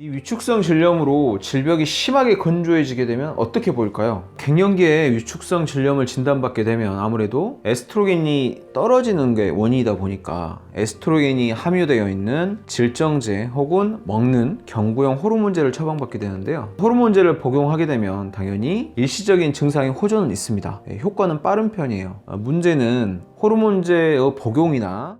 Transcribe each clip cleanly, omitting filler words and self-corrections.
이 위축성 질염으로 질벽이 심하게 건조해지게 되면 어떻게 보일까요? 갱년기에 위축성 질염을 진단받게 되면 아무래도 에스트로겐이 떨어지는 게 원인이다 보니까 에스트로겐이 함유되어 있는 질정제 혹은 먹는 경구용 호르몬제를 처방받게 되는데요. 호르몬제를 복용하게 되면 당연히 일시적인 증상의 호전은 있습니다. 효과는 빠른 편이에요. 문제는 호르몬제의 복용이나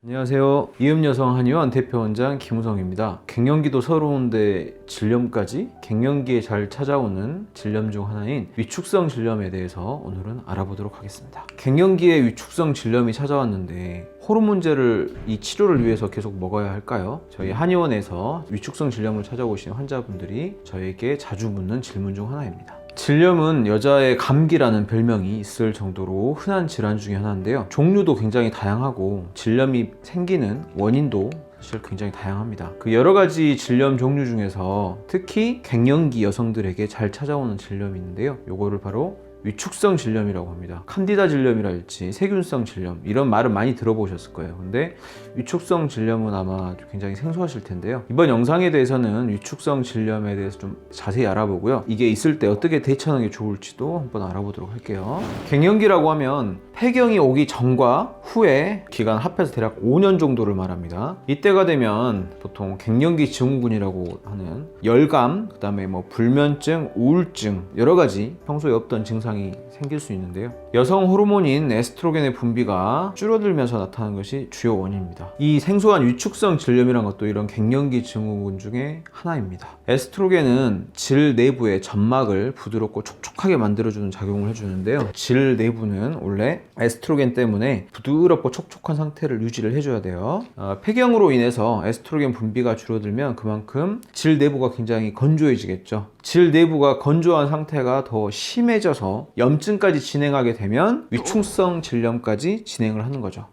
안녕하세요. 이음여성 한의원 대표원장 김우성입니다. 갱년기도 서러운데 질염까지? 갱년기에 잘 찾아오는 질염 중 하나인 위축성 질염에 대해서 오늘은 알아보도록 하겠습니다. 갱년기에 위축성 질염이 찾아왔는데 호르몬제를 이 치료를 위해서 계속 먹어야 할까요? 저희 한의원에서 위축성 질염을 찾아오신 환자분들이 저에게 자주 묻는 질문 중 하나입니다. 질염은 여자의 감기라는 별명이 있을 정도로 흔한 질환 중에 하나인데요. 종류도 굉장히 다양하고 질염이 생기는 원인도 사실 굉장히 다양합니다. 그 여러 가지 질염 종류 중에서 특히 갱년기 여성들에게 잘 찾아오는 질염이 있는데요. 요거를 바로 위축성 질염이라고 합니다. 칸디다 질염이랄지 세균성 질염 이런 말은 많이 들어보셨을 거예요. 근데 위축성 질염은 아마 굉장히 생소하실 텐데요. 이번 영상에 대해서는 위축성 질염에 대해서 좀 자세히 알아보고요. 이게 있을 때 어떻게 대처하는 게 좋을지도 한번 알아보도록 할게요. 갱년기라고 하면 폐경이 오기 전과 후에 기간 합해서 대략 5년 정도를 말합니다. 이때가 되면 보통 갱년기 증후군이라고 하는 열감, 그 다음에 불면증, 우울증 여러 가지 평소에 없던 증상이 생길 수 있는데요. 여성 호르몬인 에스트로겐의 분비가 줄어들면서 나타나는 것이 주요 원인입니다. 이 생소한 위축성 질염이란 것도 이런 갱년기 증후군 중에 하나입니다. 에스트로겐은 질 내부의 점막을 부드럽고 촉촉하게 만들어주는 작용을 해주는데요. 질 내부는 원래 에스트로겐 때문에 부드럽고 촉촉한 상태를 유지를 해줘야 돼요. 폐경으로 인해서 에스트로겐 분비가 줄어들면 그만큼 질 내부가 굉장히 건조해지겠죠. 질 내부가 건조한 상태가 더 심해져서 염증까지 진행하게 되면 위축성 질염까지 진행을 하는 거죠.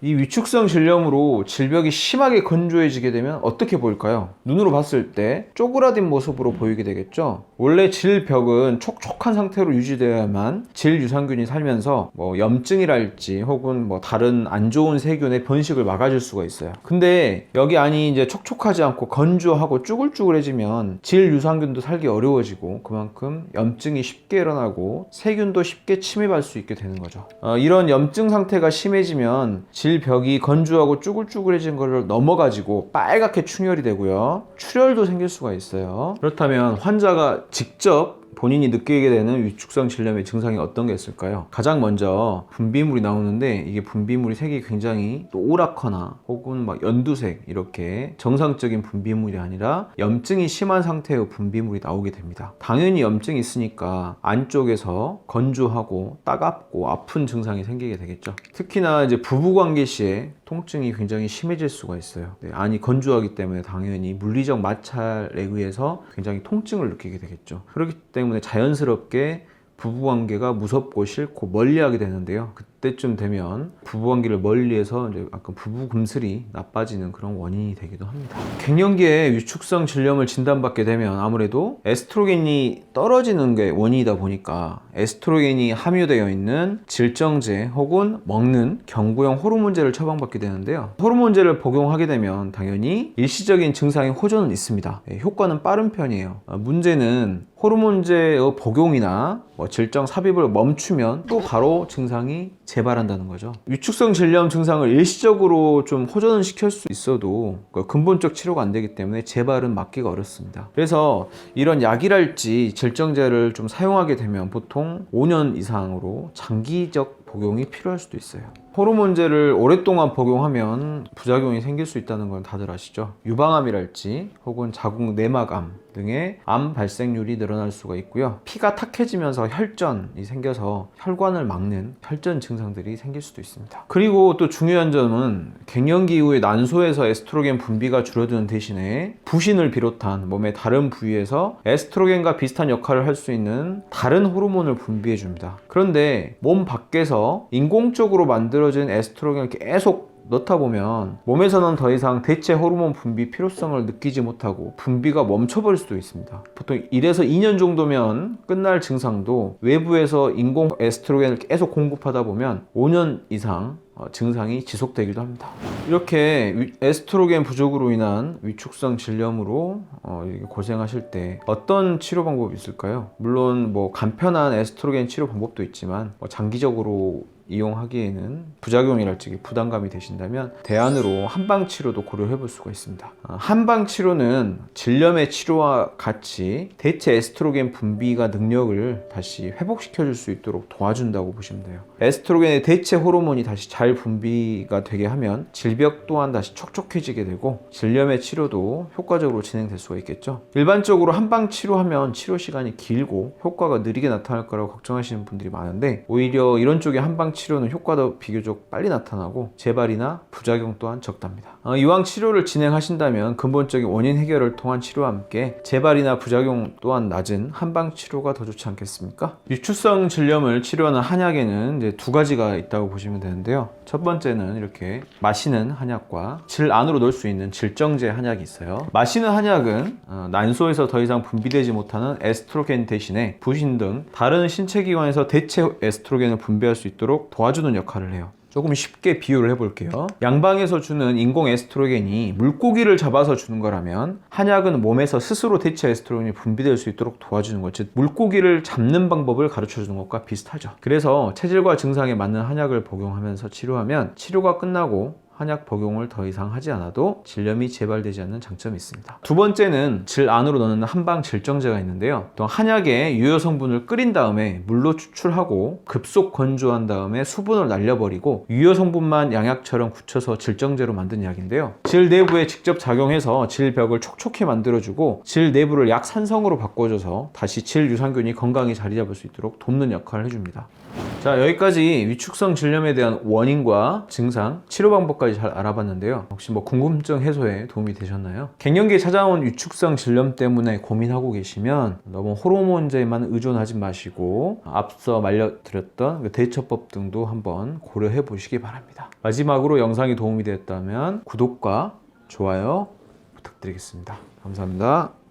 이 위축성 질염으로 질벽이 심하게 건조해지게 되면 어떻게 보일까요? 눈으로 봤을 때 쪼그라든 모습으로 보이게 되겠죠? 원래 질벽은 촉촉한 상태로 유지되어야만 질 유산균이 살면서 염증이랄지 혹은 다른 안 좋은 세균의 번식을 막아줄 수가 있어요. 근데 여기 안이 이제 촉촉하지 않고 건조하고 쭈글쭈글해지면 질 유산균도 살기 어려워지고 그만큼 염증이 쉽게 일어나고 세균도 쉽게 침입할 수 있게 되는 거죠. 이런 염증 상태가 심해지면 질벽이 건조하고 쭈글쭈글해진 것을 넘어가지고 빨갛게 충혈이 되고요. 출혈도 생길 수가 있어요. 그렇다면 환자가 직접 본인이 느끼게 되는 위축성 질염의 증상이 어떤 게 있을까요? 가장 먼저 분비물이 나오는데 이게 분비물이 색이 굉장히 노랗거나 혹은 연두색 이렇게 정상적인 분비물이 아니라 염증이 심한 상태의 분비물이 나오게 됩니다. 당연히 염증이 있으니까 안쪽에서 건조하고 따갑고 아픈 증상이 생기게 되겠죠. 특히나 이제 부부관계 시에 통증이 굉장히 심해질 수가 있어요. 안이 건조하기 때문에 당연히 물리적 마찰에 의해서 굉장히 통증을 느끼게 되겠죠. 그렇기 때문에 자연스럽게 부부관계가 무섭고 싫고 멀리하게 되는데요. 그때쯤 되면 부부관계를 멀리해서 이제 약간 부부 금슬이 나빠지는 그런 원인이 되기도 합니다. 갱년기에 위축성 질염을 진단받게 되면 아무래도 에스트로겐이 떨어지는 게 원인이다 보니까 에스트로겐이 함유되어 있는 질정제 혹은 먹는 경구용 호르몬제를 처방받게 되는데요. 호르몬제를 복용하게 되면 당연히 일시적인 증상의 호전은 있습니다. 효과는 빠른 편이에요. 문제는 호르몬제의 복용이나 질정 삽입을 멈추면 또 바로 증상이 재발한다는 거죠. 위축성 질염 증상을 일시적으로 좀 호전을 시킬 수 있어도 근본적 치료가 안 되기 때문에 재발은 막기가 어렵습니다. 그래서 이런 약이랄지 질정제를 좀 사용하게 되면 보통 5년 이상으로 장기적 복용이 필요할 수도 있어요. 호르몬제를 오랫동안 복용하면 부작용이 생길 수 있다는 건 다들 아시죠? 유방암이랄지 혹은 자궁 내막암 등의 암 발생률이 늘어날 수가 있고요. 피가 탁해지면서 혈전이 생겨서 혈관을 막는 혈전 증상들이 생길 수도 있습니다. 그리고 또 중요한 점은 갱년기 이후에 난소에서 에스트로겐 분비가 줄어드는 대신에 부신을 비롯한 몸의 다른 부위에서 에스트로겐과 비슷한 역할을 할 수 있는 다른 호르몬을 분비해 줍니다. 그런데 몸 밖에서 인공적으로 만들어진 에스트로겐을 계속 넣다 보면 몸에서는 더 이상 대체 호르몬 분비 필요성을 느끼지 못하고 분비가 멈춰버릴 수도 있습니다. 보통 1에서 2년 정도면 끝날 증상도 외부에서 인공 에스트로겐을 계속 공급하다 보면 5년 이상 증상이 지속되기도 합니다. 이렇게 에스트로겐 부족으로 인한 위축성 질염으로 고생하실 때 어떤 치료 방법이 있을까요? 물론 뭐 간편한 에스트로겐 치료 방법도 있지만 장기적으로 이용하기에는 부작용이랄지 부담감이 되신다면 대안으로 한방 치료도 고려해 볼 수가 있습니다. 한방 치료는 질염의 치료와 같이 대체 에스트로겐 분비가 능력을 다시 회복시켜 줄 수 있도록 도와준다고 보시면 돼요. 에스트로겐의 대체 호르몬이 다시 잘 분비가 되게 하면 질벽 또한 다시 촉촉해지게 되고 질염의 치료도 효과적으로 진행될 수가 있겠죠. 일반적으로 한방 치료하면 치료 시간이 길고 효과가 느리게 나타날 거라고 걱정하시는 분들이 많은데 오히려 이런 쪽의 한방 치료는 효과도 비교적 빨리 나타나고 재발이나 부작용 또한 적답니다. 이왕 치료를 진행하신다면 근본적인 원인 해결을 통한 치료와 함께 재발이나 부작용 또한 낮은 한방 치료가 더 좋지 않겠습니까? 위축성 질염을 치료하는 한약에는 이제 두 가지가 있다고 보시면 되는데요. 첫 번째는 이렇게 마시는 한약과 질 안으로 넣을 수 있는 질정제 한약이 있어요. 마시는 한약은 난소에서 더 이상 분비되지 못하는 에스트로겐 대신에 부신 등 다른 신체 기관에서 대체 에스트로겐을 분비할 수 있도록 도와주는 역할을 해요. 조금 쉽게 비유를 해볼게요. 양방에서 주는 인공 에스트로겐이 물고기를 잡아서 주는 거라면 한약은 몸에서 스스로 대체 에스트로겐이 분비될 수 있도록 도와주는 것, 즉 물고기를 잡는 방법을 가르쳐 주는 것과 비슷하죠. 그래서 체질과 증상에 맞는 한약을 복용하면서 치료하면 치료가 끝나고 한약 복용을 더 이상 하지 않아도 질염이 재발되지 않는 장점이 있습니다. 두 번째는 질 안으로 넣는 한방 질정제가 있는데요. 또 한약의 유효 성분을 끓인 다음에 물로 추출하고 급속 건조한 다음에 수분을 날려버리고 유효 성분만 양약처럼 굳혀서 질정제로 만든 약인데요. 질 내부에 직접 작용해서 질벽을 촉촉히 만들어주고 질 내부를 약산성으로 바꿔줘서 다시 질 유산균이 건강히 자리 잡을 수 있도록 돕는 역할을 해줍니다. 자, 여기까지 위축성 질염에 대한 원인과 증상, 치료 방법까지 잘 알아봤는데요. 혹시 뭐 궁금증 해소에 도움이 되셨나요? 갱년기에 찾아온 위축성 질염 때문에 고민하고 계시면 너무 호르몬제에만 의존하지 마시고 앞서 말씀드렸던 대처법 등도 한번 고려해 보시기 바랍니다. 마지막으로 영상이 도움이 되었다면 구독과 좋아요 부탁드리겠습니다. 감사합니다.